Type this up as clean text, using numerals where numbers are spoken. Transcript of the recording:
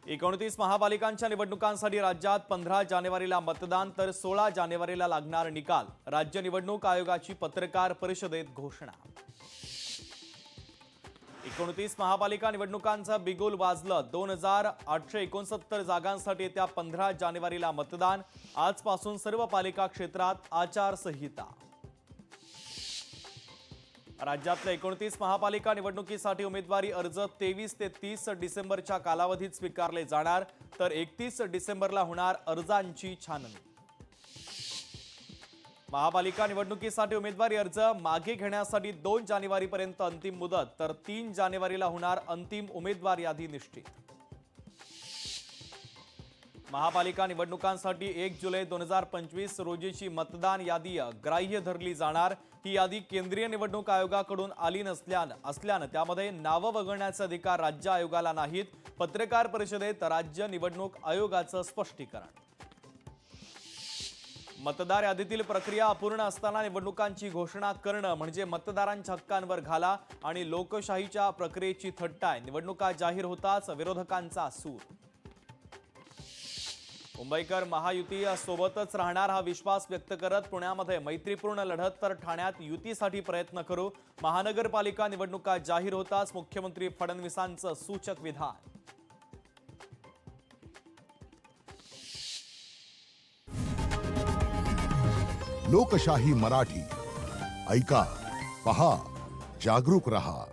29 महापालिकांच्या निवडणुकांसाठी राज्यात 15 जानेवारीला मतदान तर 16 जानेवारीला लागणार निकाल। राज्य निवडणूक आयोगाची पत्रकार परिषदेत घोषणा। 29 महापालिका निवडणुकांचा बिगुल वाजलं। 2869 जागांसाठी येत्या 15 जानेवारीला मतदान। आजपासून सर्व पालिका क्षेत्रात आचारसंहिता। राज्यातल्या 29 महापालिका निवडणुकीसाठी उमेदवारी अर्ज 23 ते 30 डिसेंबरच्या कालावधीत स्वीकारले जाणार, तर 31 डिसेंबरला होणार अर्जांची छाननी। महापालिका निवडणुकीसाठी उमेदवारी अर्ज मागे घेण्यासाठी 2 जानेवारीपर्यंत अंतिम मुदत, तर 3 जानेवारीला होणार अंतिम उमेदवार यादी निश्चित। महापालिका निवडणुकांसाठी 1 जुलै 2025 रोजीची मतदान यादी ग्राह्य धरली जाणार। ही यादी केंद्रीय निवडणूक आयोगाकडून आली असल्यानं त्यामध्ये नावं वगळण्याचे अधिकार राज्य आयोगाला नाहीत। पत्रकार परिषदेत राज्य निवडणूक आयोगाचं स्पष्टीकरण। मतदार यादीतील प्रक्रिया अपूर्ण असताना निवडणुकांची घोषणा करणं म्हणजे मतदारांच्या हक्कांवर घाला आणि लोकशाहीच्या प्रक्रियेची थट्टा आहे। निवडणुका जाहीर होताच विरोधकांचा सूर। मुंबईकर महायुती सोबतच राहणार हा विश्वास व्यक्त करत पुण्यामध्ये मैत्रीपूर्ण लढत, तर ठाण्यात युतीसाठी प्रयत्न करू। महानगरपालिका निवडणुका जाहीर होताच मुख्यमंत्री फडणवीसांचं सूचक विधान। लोकशाही मराठी ऐका, पहा, जागरूक रहा।